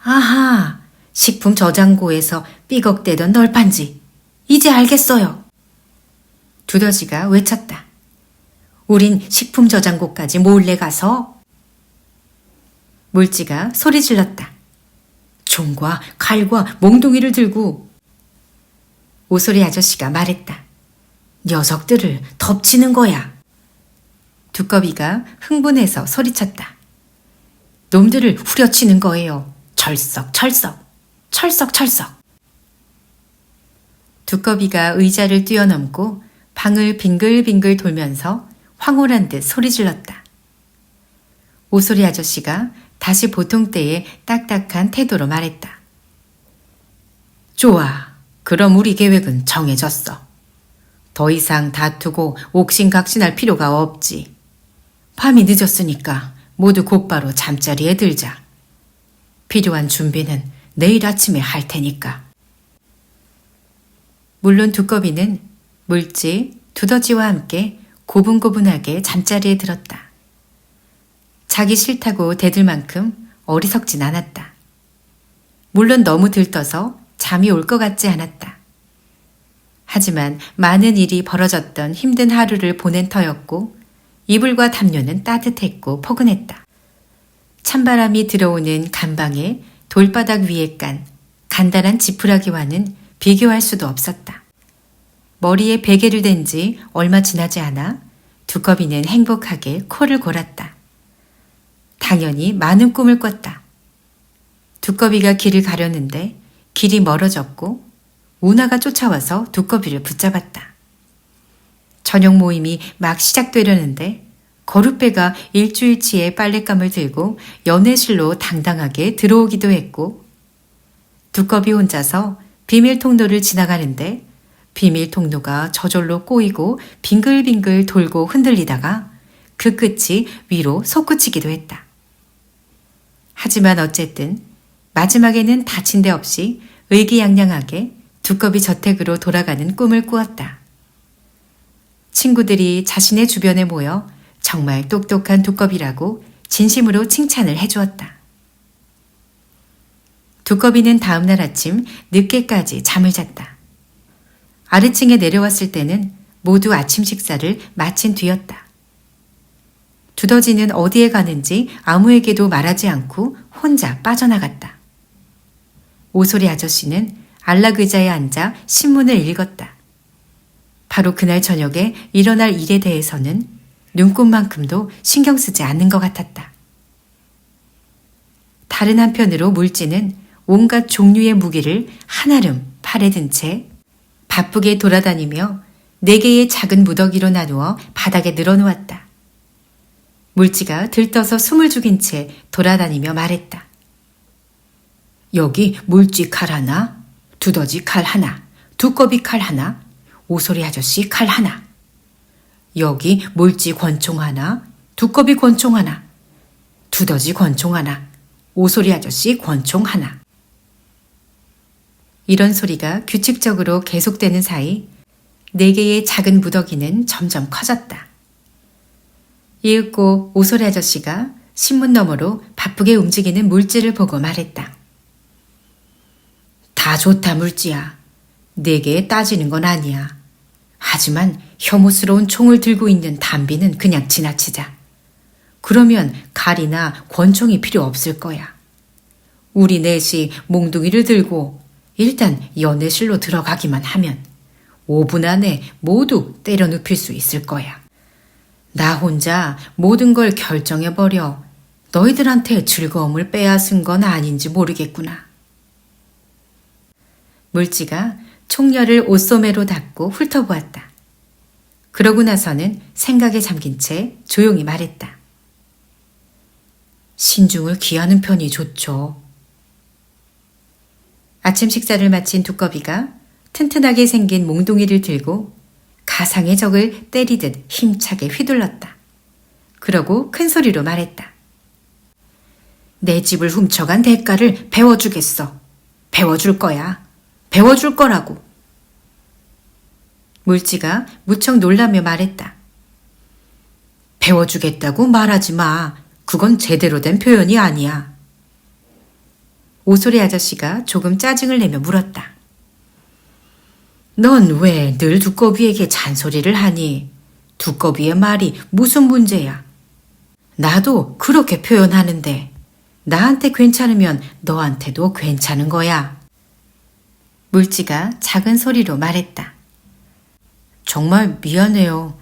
아하, 식품 저장고에서 삐걱대던 널판지. 이제 알겠어요. 두더지가 외쳤다. 우린 식품 저장고까지 몰래 가서. 물지가 소리 질렀다. 총과 칼과 몽둥이를 들고. 오소리 아저씨가 말했다. 녀석들을 덮치는 거야. 두꺼비가 흥분해서 소리쳤다. 놈들을 후려치는 거예요. 철썩 철썩 철썩 철썩. 두꺼비가 의자를 뛰어넘고 방을 빙글빙글 돌면서 황홀한 듯 소리 질렀다. 오소리 아저씨가 다시 보통 때의 딱딱한 태도로 말했다. 좋아. 그럼 우리 계획은 정해졌어. 더 이상 다투고 옥신각신할 필요가 없지. 밤이 늦었으니까 모두 곧바로 잠자리에 들자. 필요한 준비는 내일 아침에 할 테니까. 물론 두꺼비는 물지, 두더지와 함께 고분고분하게 잠자리에 들었다. 자기 싫다고 대들 만큼 어리석진 않았다. 물론 너무 들떠서 잠이 올 것 같지 않았다. 하지만 많은 일이 벌어졌던 힘든 하루를 보낸 터였고 이불과 담요는 따뜻했고 포근했다. 찬바람이 들어오는 간방에 돌바닥 위에 깐 간단한 지푸라기와는 비교할 수도 없었다. 머리에 베개를 댄 지 얼마 지나지 않아 두꺼비는 행복하게 코를 골았다. 당연히 많은 꿈을 꿨다. 두꺼비가 길을 가려는데 길이 멀어졌고 우나가 쫓아와서 두꺼비를 붙잡았다. 저녁 모임이 막 시작되려는데 거룻배가 일주일치의 빨랫감을 들고 연회실로 당당하게 들어오기도 했고 두꺼비 혼자서 비밀 통로를 지나가는데 비밀 통로가 저절로 꼬이고 빙글빙글 돌고 흔들리다가 그 끝이 위로 솟구치기도 했다. 하지만 어쨌든 마지막에는 다친 데 없이 의기양양하게 두꺼비 저택으로 돌아가는 꿈을 꾸었다. 친구들이 자신의 주변에 모여 정말 똑똑한 두꺼비라고 진심으로 칭찬을 해주었다. 두꺼비는 다음날 아침 늦게까지 잠을 잤다. 아래층에 내려왔을 때는 모두 아침 식사를 마친 뒤였다. 두더지는 어디에 가는지 아무에게도 말하지 않고 혼자 빠져나갔다. 오소리 아저씨는 안락 의자에 앉아 신문을 읽었다. 바로 그날 저녁에 일어날 일에 대해서는 눈꽃만큼도 신경 쓰지 않는 것 같았다. 다른 한편으로 물지는 온갖 종류의 무기를 한아름 팔에 든 채 바쁘게 돌아다니며 4개의 작은 무더기로 나누어 바닥에 늘어놓았다. 물지가 들떠서 숨을 죽인 채 돌아다니며 말했다. 여기 물지 칼 하나, 두더지 칼 하나, 두꺼비 칼 하나, 오소리 아저씨 칼 하나. 여기 물지 권총 하나, 두꺼비 권총 하나, 두더지 권총 하나, 오소리 아저씨 권총 하나. 이런 소리가 규칙적으로 계속되는 사이 4개의 작은 무더기는 점점 커졌다. 이윽고 오소리 아저씨가 신문 너머로 바쁘게 움직이는 물지를 보고 말했다. 다 좋다 물지야. 4개에 따지는 건 아니야. 하지만 혐오스러운 총을 들고 있는 담비는 그냥 지나치자. 그러면 칼이나 권총이 필요 없을 거야. 우리 넷이 몽둥이를 들고 일단 연애실로 들어가기만 하면 5분 안에 모두 때려 눕힐 수 있을 거야. 나 혼자 모든 걸 결정해버려 너희들한테 즐거움을 빼앗은 건 아닌지 모르겠구나. 물지가 총열을 옷소매로 닦고 훑어보았다. 그러고 나서는 생각에 잠긴 채 조용히 말했다. 신중을 기하는 편이 좋죠. 아침 식사를 마친 두꺼비가 튼튼하게 생긴 몽둥이를 들고 가상의 적을 때리듯 힘차게 휘둘렀다. 그러고 큰 소리로 말했다. 내 집을 훔쳐간 대가를 배워주겠어. 배워줄 거야. 배워줄 거라고. 물지가 무척 놀라며 말했다. 배워주겠다고 말하지 마. 그건 제대로 된 표현이 아니야. 오소리 아저씨가 조금 짜증을 내며 물었다. 넌 왜 늘 두꺼비에게 잔소리를 하니? 두꺼비의 말이 무슨 문제야? 나도 그렇게 표현하는데 나한테 괜찮으면 너한테도 괜찮은 거야. 물지가 작은 소리로 말했다. 정말 미안해요.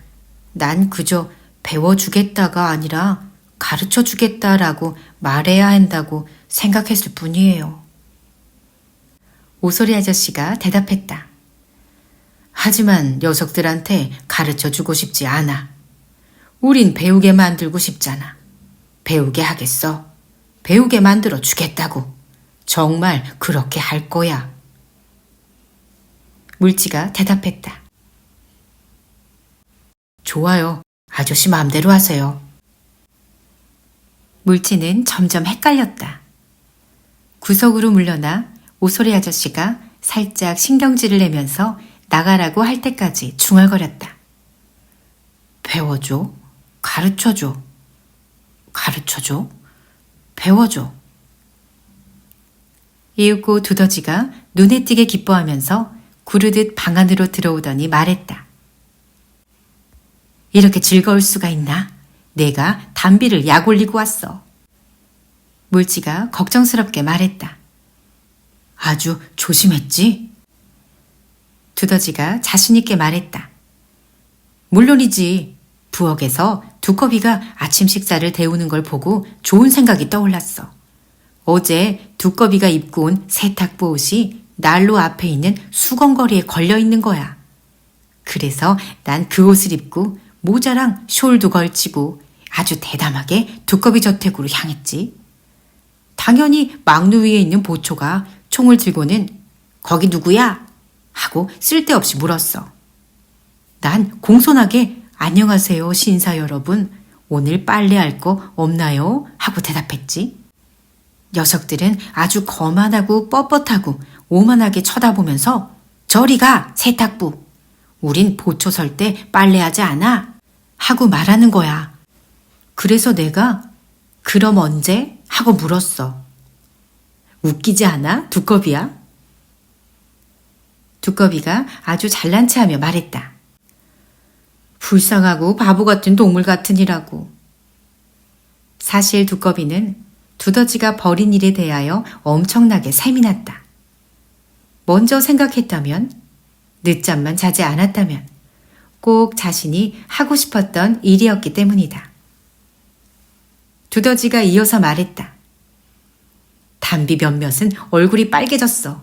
난 그저 배워주겠다가 아니라 가르쳐주겠다라고 말해야 한다고 생각했을 뿐이에요. 오소리 아저씨가 대답했다. 하지만 녀석들한테 가르쳐주고 싶지 않아. 우린 배우게 만들고 싶잖아. 배우게 하겠어. 배우게 만들어 주겠다고. 정말 그렇게 할 거야. 물지가 대답했다. 좋아요. 아저씨 마음대로 하세요. 물지는 점점 헷갈렸다. 구석으로 물러나 오소리 아저씨가 살짝 신경질을 내면서 나가라고 할 때까지 중얼거렸다. 배워줘, 가르쳐줘, 가르쳐줘, 배워줘. 이윽고 두더지가 눈에 띄게 기뻐하면서 구르듯 방 안으로 들어오더니 말했다. 이렇게 즐거울 수가 있나? 내가 담비를 약 올리고 왔어. 물지가 걱정스럽게 말했다. 아주 조심했지? 두더지가 자신있게 말했다. 물론이지. 부엌에서 두꺼비가 아침 식사를 데우는 걸 보고 좋은 생각이 떠올랐어. 어제 두꺼비가 입고 온 세탁보 옷이 난로 앞에 있는 수건거리에 걸려있는 거야. 그래서 난 그 옷을 입고 모자랑 숄도 걸치고 아주 대담하게 두꺼비 저택으로 향했지. 당연히 막루 위에 있는 보초가 총을 들고는 거기 누구야? 하고 쓸데없이 물었어. 난 공손하게 안녕하세요 신사 여러분, 오늘 빨래할 거 없나요? 하고 대답했지. 녀석들은 아주 거만하고 뻣뻣하고 오만하게 쳐다보면서 저리 가 세탁부, 우린 보초 설 때 빨래하지 않아? 하고 말하는 거야. 그래서 내가 그럼 언제? 하고 물었어. 웃기지 않아? 두꺼비야? 두꺼비가 아주 잘난 체하며 말했다. 불쌍하고 바보 같은 동물 같으니라고. 사실 두꺼비는 두더지가 벌인 일에 대하여 엄청나게 샘이 났다. 먼저 생각했다면, 늦잠만 자지 않았다면 꼭 자신이 하고 싶었던 일이었기 때문이다. 두더지가 이어서 말했다. 담비 몇몇은 얼굴이 빨개졌어.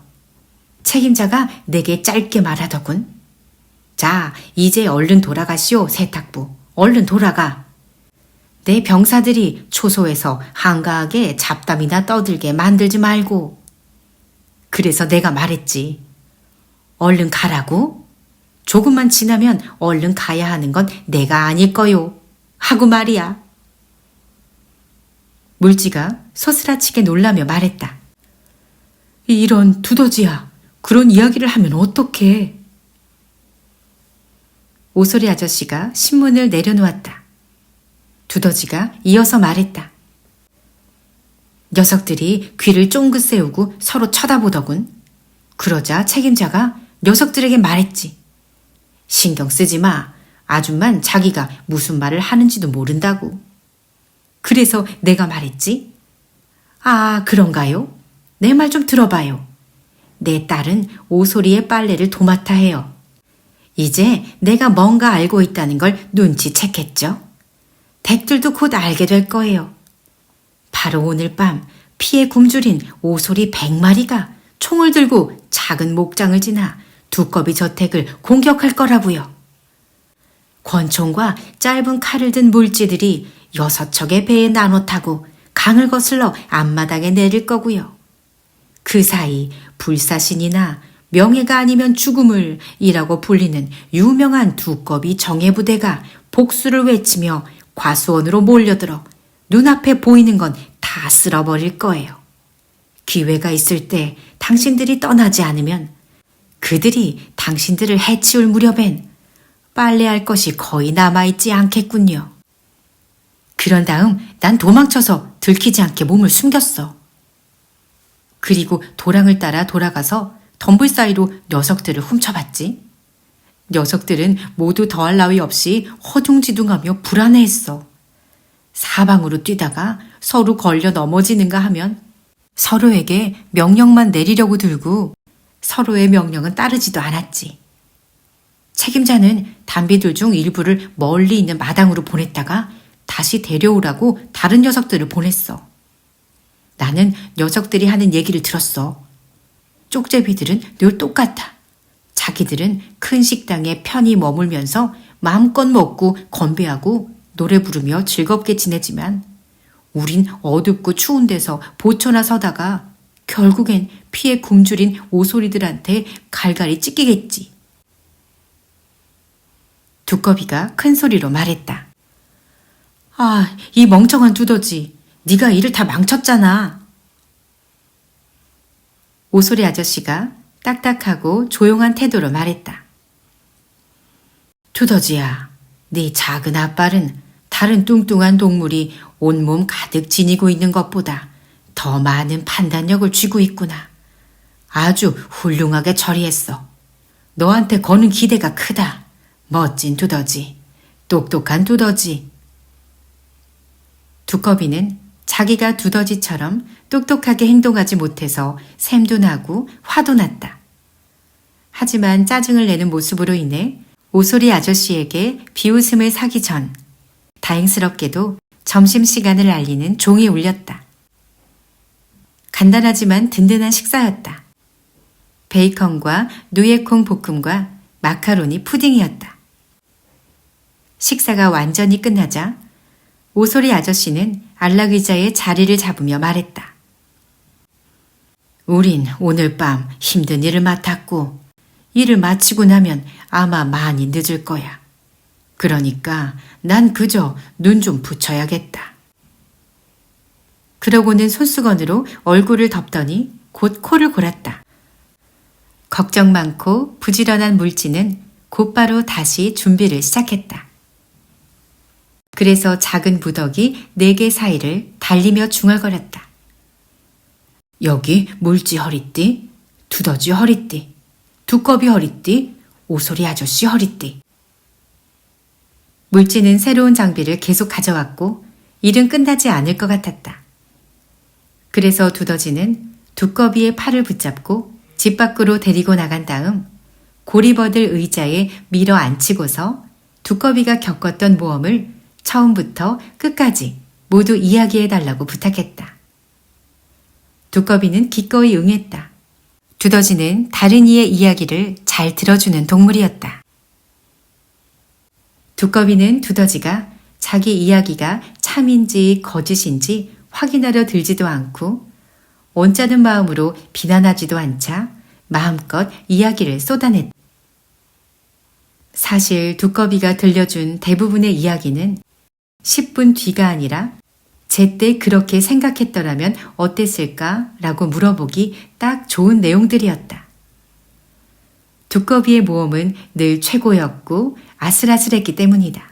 책임자가 내게 짧게 말하더군. 자, 이제 얼른 돌아가시오, 세탁부. 얼른 돌아가. 내 병사들이 초소에서 한가하게 잡담이나 떠들게 만들지 말고. 그래서 내가 말했지. 얼른 가라고? 조금만 지나면 얼른 가야 하는 건 내가 아닐 거요. 하고 말이야. 물지가 소스라치게 놀라며 말했다. 이런 두더지야. 그런 이야기를 하면 어떡해. 오소리 아저씨가 신문을 내려놓았다. 두더지가 이어서 말했다. 녀석들이 귀를 쫑긋 세우고 서로 쳐다보더군. 그러자 책임자가 녀석들에게 말했지. 신경 쓰지 마. 아줌만 자기가 무슨 말을 하는지도 모른다고. 그래서 내가 말했지. 아, 그런가요? 내 말 좀 들어봐요. 내 딸은 오소리의 빨래를 도맡아 해요. 이제 내가 뭔가 알고 있다는 걸 눈치챘겠죠? 댁들도 곧 알게 될 거예요. 바로 오늘 밤 피에 굶주린 오소리 100마리가 총을 들고 작은 목장을 지나 두꺼비 저택을 공격할 거라고요. 권총과 짧은 칼을 든 물지들이 6척의 배에 나눠 타고 강을 거슬러 앞마당에 내릴 거고요. 그 사이 불사신이나 명예가 아니면 죽음을 이라고 불리는 유명한 두꺼비 정예부대가 복수를 외치며 과수원으로 몰려들어 눈앞에 보이는 건 다 쓸어버릴 거예요. 기회가 있을 때 당신들이 떠나지 않으면 그들이 당신들을 해치울 무렵엔 빨래할 것이 거의 남아있지 않겠군요. 그런 다음 난 도망쳐서 들키지 않게 몸을 숨겼어. 그리고 도랑을 따라 돌아가서 덤불 사이로 녀석들을 훔쳐봤지. 녀석들은 모두 더할 나위 없이 허둥지둥하며 불안해했어. 사방으로 뛰다가 서로 걸려 넘어지는가 하면 서로에게 명령만 내리려고 들고 서로의 명령은 따르지도 않았지. 책임자는 담비들 중 일부를 멀리 있는 마당으로 보냈다가 다시 데려오라고 다른 녀석들을 보냈어. 나는 녀석들이 하는 얘기를 들었어. 쪽제비들은 늘 똑같아. 자기들은 큰 식당에 편히 머물면서 마음껏 먹고 건배하고 노래 부르며 즐겁게 지내지만 우린 어둡고 추운 데서 보초나 서다가 결국엔 피에 굶주린 오소리들한테 갈갈이 찢기겠지. 두꺼비가 큰 소리로 말했다. 아, 이 멍청한 두더지. 네가 일을 다 망쳤잖아. 오소리 아저씨가 딱딱하고 조용한 태도로 말했다. 두더지야, 네 작은 앞발은 다른 뚱뚱한 동물이 온몸 가득 지니고 있는 것보다 더 많은 판단력을 쥐고 있구나. 아주 훌륭하게 처리했어. 너한테 거는 기대가 크다. 멋진 두더지. 똑똑한 두더지. 두꺼비는 자기가 두더지처럼 똑똑하게 행동하지 못해서 샘도 나고 화도 났다. 하지만 짜증을 내는 모습으로 인해 오소리 아저씨에게 비웃음을 사기 전 다행스럽게도 점심시간을 알리는 종이 울렸다. 간단하지만 든든한 식사였다. 베이컨과 누에콩 볶음과 마카로니 푸딩이었다. 식사가 완전히 끝나자 오소리 아저씨는 안락의자에 자리를 잡으며 말했다. 우린 오늘 밤 힘든 일을 맡았고 일을 마치고 나면 아마 많이 늦을 거야. 그러니까 난 그저 눈 좀 붙여야겠다. 그러고는 손수건으로 얼굴을 덮더니 곧 코를 골았다. 걱정 많고 부지런한 물지는 곧바로 다시 준비를 시작했다. 그래서 작은 부덕이 4개 사이를 달리며 중얼거렸다. 여기 물지 허리띠, 두더지 허리띠, 두꺼비 허리띠, 오소리 아저씨 허리띠. 물지는 새로운 장비를 계속 가져왔고 일은 끝나지 않을 것 같았다. 그래서 두더지는 두꺼비의 팔을 붙잡고 집 밖으로 데리고 나간 다음 고리버들 의자에 밀어 앉히고서 두꺼비가 겪었던 모험을 처음부터 끝까지 모두 이야기해달라고 부탁했다. 두꺼비는 기꺼이 응했다. 두더지는 다른 이의 이야기를 잘 들어주는 동물이었다. 두꺼비는 두더지가 자기 이야기가 참인지 거짓인지 확인하려 들지도 않고 언짢은 마음으로 비난하지도 않자 마음껏 이야기를 쏟아냈다. 사실 두꺼비가 들려준 대부분의 이야기는 10분 뒤가 아니라 제때 그렇게 생각했더라면 어땠을까라고 물어보기 딱 좋은 내용들이었다. 두꺼비의 모험은 늘 최고였고 아슬아슬했기 때문이다.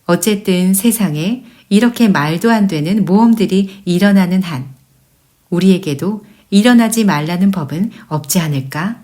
어쨌든 세상에 이렇게 말도 안 되는 모험들이 일어나는 한 우리에게도 일어나지 말라는 법은 없지 않을까?